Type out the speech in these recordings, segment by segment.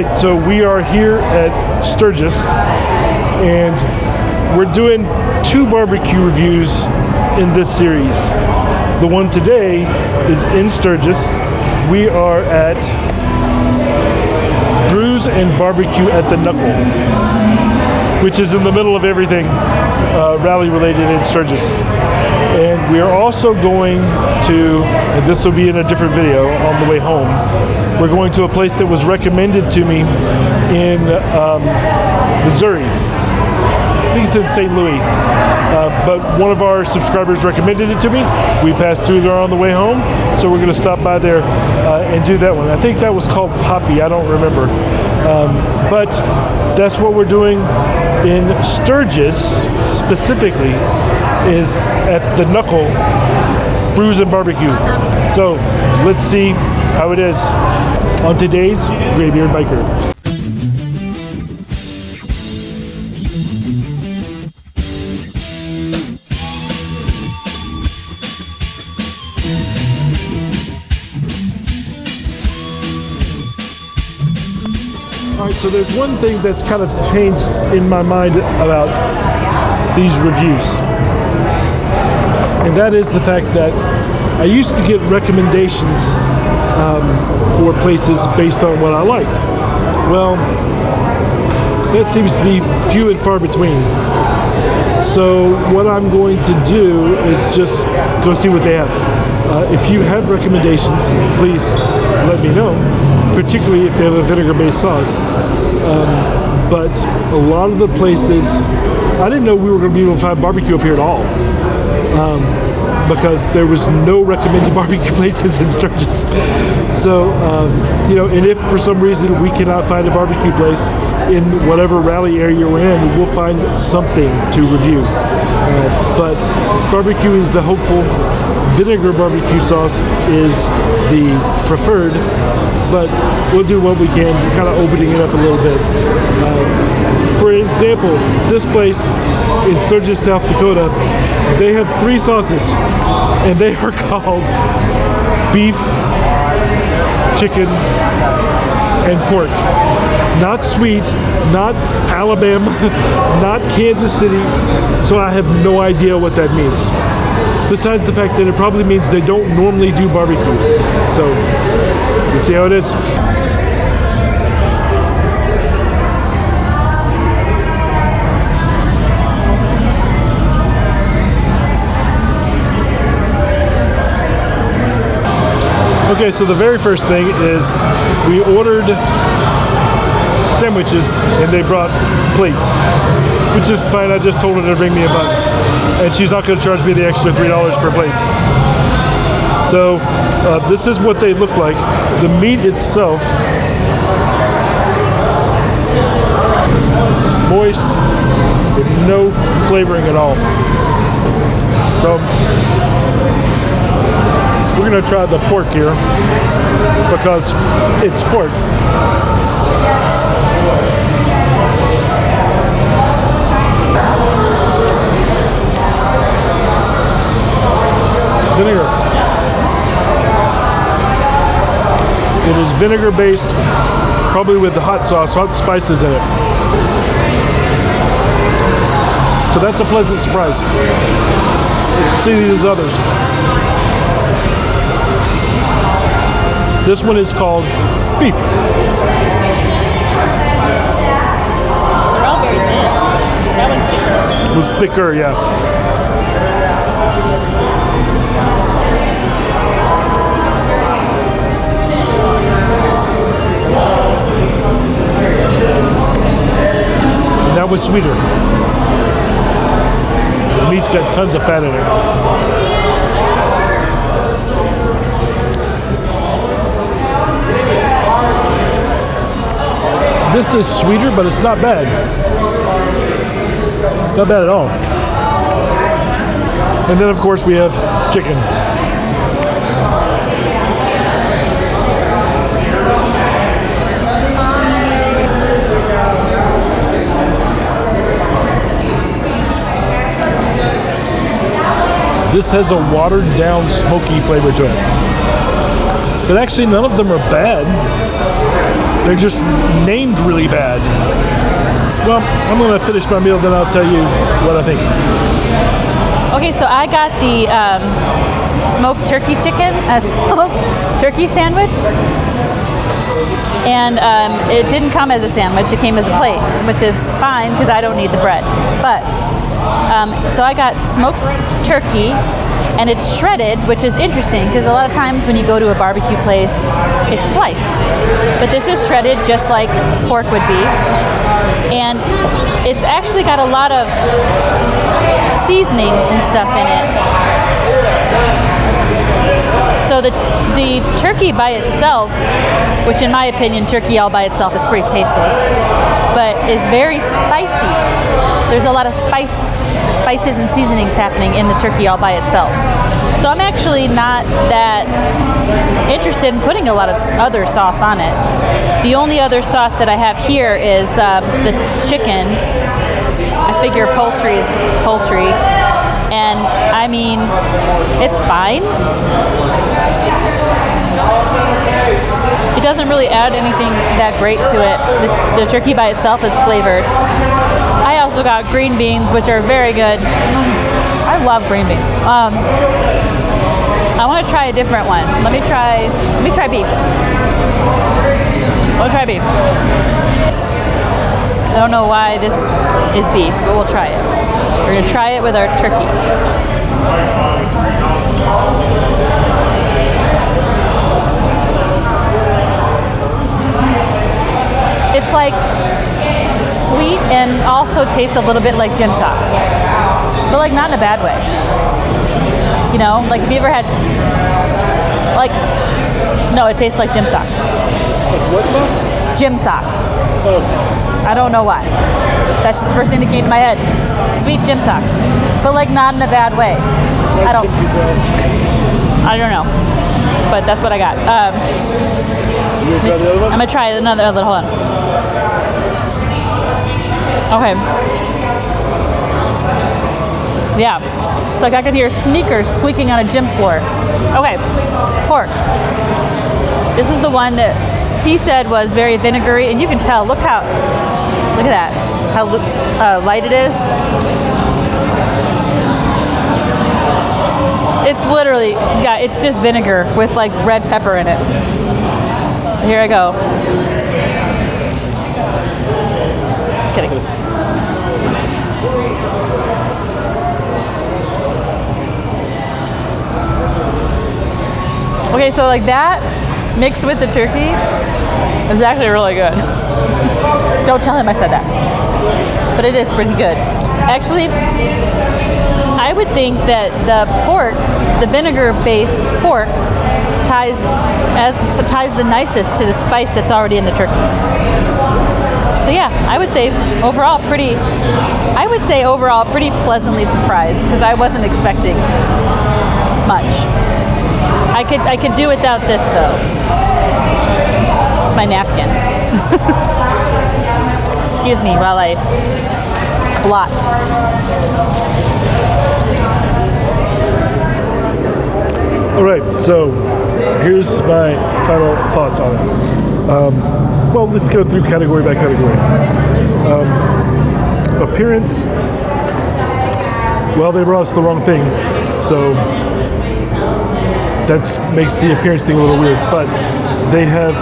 right, so we are here at Sturgis, and we're doing 2 barbecue reviews in this series. The one today is in Sturgis. We are at Brews BBQ at the Knuckle, which is in the middle of everything rally related in Sturgis. And we are also going to, and this will be in a different video on the way home, we're going to a place that was recommended to me in Missouri. I think it's in St. Louis, but one of our subscribers recommended it to me. We passed through there on the way home, so we're going to stop by there and do that one. I think that was called Poppy, I don't remember. But that's what we're doing in Sturgis, specifically, is at the Knuckle Brews BBQ. So let's see how it is on today's Graybeard Biker. All right, so there's one thing that's kind of changed in my mind about these reviews, and that is the fact that I used to get recommendations for places based on what I liked. Well, that seems to be few and far between. So what I'm going to do is just go see what they have. If you have recommendations, please let me know, particularly if they have a vinegar-based sauce. But a lot of the places, I didn't know we were going to be able to find barbecue up here at all, because there was no recommended barbecue places in Sturgis. So, and if for some reason we cannot find a barbecue place in whatever rally area we're in, we'll find something to review. But barbecue is the hopeful. Vinegar barbecue sauce is the preferred, but we'll do what we can. We're kind of opening it up a little bit. For example, this place in Sturgis, South Dakota, they have 3 sauces, and they are called beef, chicken, and pork. Not sweet, not Alabama, not Kansas City, so I have no idea what that means. Besides the fact that it probably means they don't normally do barbecue. So, you see how it is? Okay, so the very first thing is we ordered sandwiches and they brought plates, which is fine. I just told her to bring me a bun, and she's not going to charge me the extra $3 per plate. So this is what they look like. The meat itself is moist with no flavoring at all. So we're going to try the pork here because it's pork. Vinegar. It is vinegar based, probably with the hot sauce, hot spices in it. So that's a pleasant surprise. Let's see these others. This one is called beef. They're all very thin. That one's thicker. It was thicker, yeah. That was sweeter. The meat's got tons of fat in it. This is sweeter, but it's not bad. Not bad at all. And then, of course, we have chicken. This has a watered down smoky flavor to it. But actually none of them are bad. They're just named really bad. Well, I'm gonna finish my meal, then I'll tell you what I think. Okay, so I got the smoked turkey chicken, a smoked turkey sandwich. And it didn't come as a sandwich, it came as a plate, which is fine because I don't need the bread. But, so I got smoked turkey, and it's shredded, which is interesting because a lot of times when you go to a barbecue place, it's sliced. But this is shredded just like pork would be. And it's actually got a lot of seasonings and stuff in it. So the turkey by itself, which in my opinion, turkey all by itself is pretty tasteless, but is very spicy. There's a lot of spices and seasonings happening in the turkey all by itself. So I'm actually not that interested in putting a lot of other sauce on it. The only other sauce that I have here is the chicken. I figure poultry is poultry. And I mean, it's fine. It doesn't really add anything that great to it. The turkey by itself is flavored. I also got green beans, which are very good. I love green beans. I want to try a different one. Let me try beef. We'll try beef. I don't know why this is beef, but we'll try it. We're gonna try it with our turkey. It's like sweet and also tastes a little bit like gym socks, but like not in a bad way. You know, like have you ever had, like, no, it tastes like gym socks. Like what sauce? Gym socks. Oh. I don't know why. That's just the first thing that came to my head. Sweet gym socks, but like not in a bad way. I don't know, but that's what I got. You gonna try the other one? I'm gonna try another. Hold on. Okay. Yeah. It's like I could hear sneakers squeaking on a gym floor. Okay. Pork. This is the one that he said was very vinegary, and you can tell. Look at that. How light it is. It's literally, it's just vinegar with like red pepper in it. Here I go. Just kidding. Okay, so like that mixed with the turkey is actually really good. Don't tell him I said that. But it is pretty good. Actually, I would think that the pork, the vinegar-based pork, ties the nicest to the spice that's already in the turkey. So yeah, I would say overall pretty pleasantly surprised because I wasn't expecting much. I could do without this though. It's my napkin. Excuse me while I blot. All right, so here's my final thoughts on it. Well, let's go through category by category. Appearance. Well, they brought us the wrong thing, so that makes the appearance thing a little weird. But they have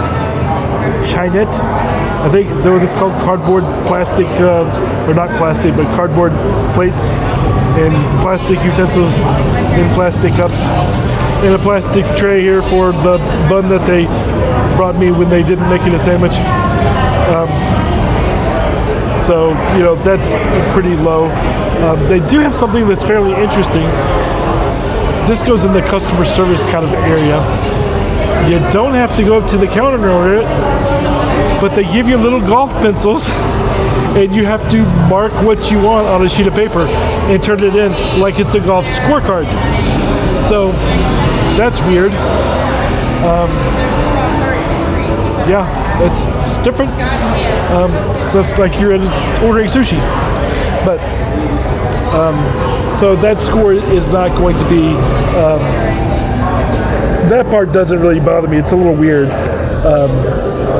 Chinette. I think is what this is called, cardboard, plastic, or not plastic, but cardboard plates and plastic utensils in plastic cups. And a plastic tray here for the bun that they brought me when they didn't make it a sandwich. So, you know, that's pretty low. They do have something that's fairly interesting. This goes in the customer service kind of area. You don't have to go up to the counter and order it, but they give you little golf pencils and you have to mark what you want on a sheet of paper and turn it in like it's a golf scorecard. So that's weird. Yeah, it's different. So it's like you're ordering sushi. But so that score is not going to be. That part doesn't really bother me. It's a little weird.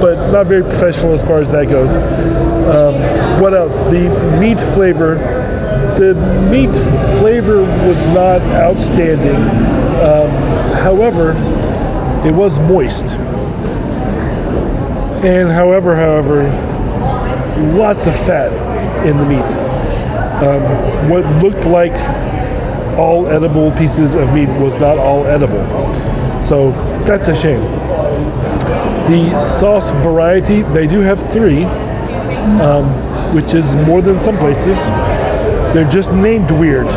but not very professional as far as that goes. What else? The meat flavor. The meat flavor was not outstanding. However, it was moist. And however, lots of fat in the meat. What looked like all edible pieces of meat was not all edible. So that's a shame. The sauce variety, they do have 3, which is more than some places. They're just named weird.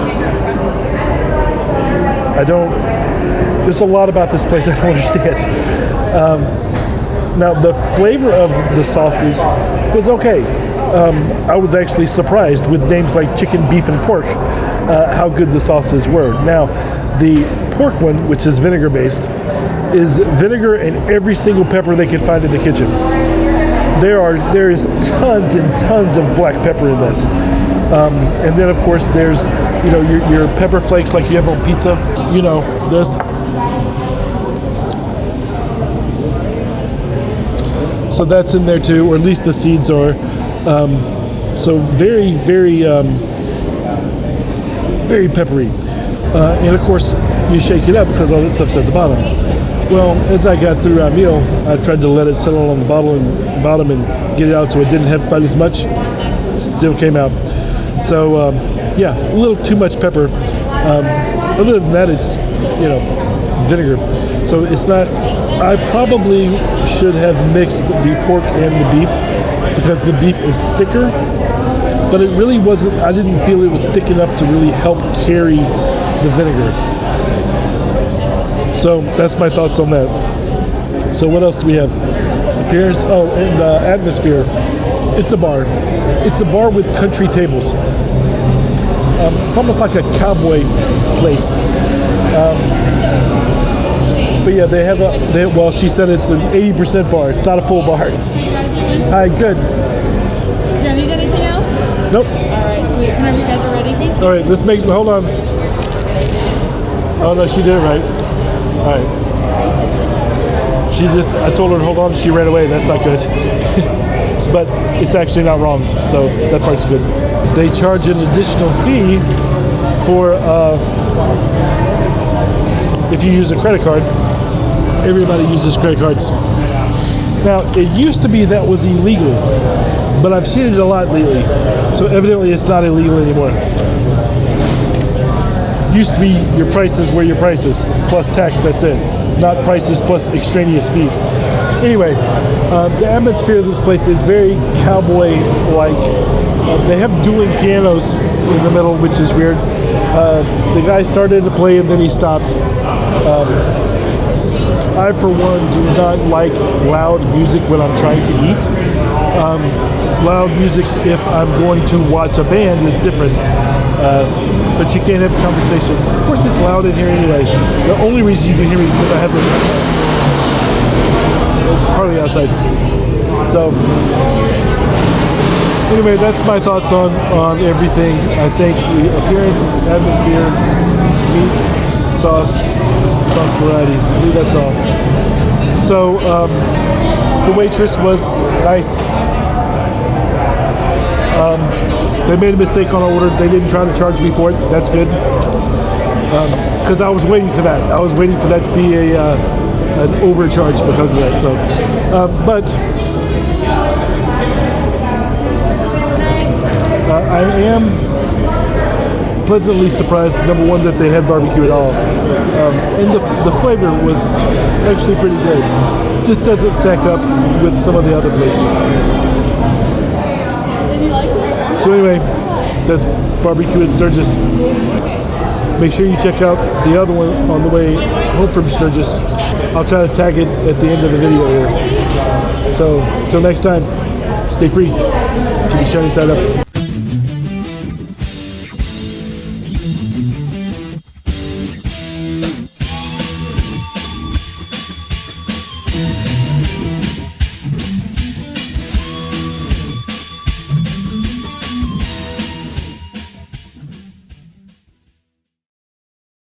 There's a lot about this place I don't understand. Now, the flavor of the sauces was okay. I was actually surprised with names like chicken, beef, and pork, how good the sauces were. Now, the pork one, which is vinegar-based, is vinegar and every single pepper they could find in the kitchen. There is tons and tons of black pepper in this. And then, of course, there's, your pepper flakes like you have on pizza. This. So that's in there too, or at least the seeds are. So very, very, very peppery. And of course, you shake it up because all that stuff's at the bottom. Well, as I got through our meal, I tried to let it settle on the bottom and get it out so it didn't have quite as much. Still came out. So, yeah, a little too much pepper. Other than that, it's, vinegar. So it's not, I probably should have mixed the pork and the beef because the beef is thicker, but it really wasn't, I didn't feel it was thick enough to really help carry the vinegar. So that's my thoughts on that. So what else do we have? Appearance, and atmosphere. It's a bar. It's a bar with country tables. It's almost like a cowboy place. But yeah, well, she said it's an 80% bar. It's not a full bar. How you guys doing? Hi, good. You don't need anything else? Nope. All right, sweet. Whenever you guys are ready. All right, hold on. Oh no, she did it right. All right. I told her to hold on, she ran away. That's not good. But it's actually not wrong, so that part's good. They charge an additional fee for if you use a credit card. Everybody uses credit cards. Now, it used to be that was illegal, but I've seen it a lot lately, so evidently it's not illegal anymore. Used to be your prices were your prices, plus tax, that's it. Not prices plus extraneous fees. Anyway, the atmosphere of this place is very cowboy-like. They have dueling pianos in the middle, which is weird. The guy started to play and then he stopped. I, for one, do not like loud music when I'm trying to eat. Loud music, if I'm going to watch a band, is different. But you can't have conversations. Of course, it's loud in here anyway. The only reason you can hear me is because I have this partly outside. So, anyway, that's my thoughts on everything. I think the appearance, atmosphere, meat, sauce variety. I think that's all. So, the waitress was nice. They made a mistake on our order. They didn't try to charge me for it. That's good. Because I was waiting for that. I was waiting for that to be an overcharge because of that. So, but I am pleasantly surprised, number one, that they had barbecue at all. And the flavor was actually pretty good. Just doesn't stack up with some of the other places. So anyway, that's barbecue at Sturgis. Make sure you check out the other one on the way home from Sturgis. I'll try to tag it at the end of the video here. So, until next time, stay free. Keep your shiny side up.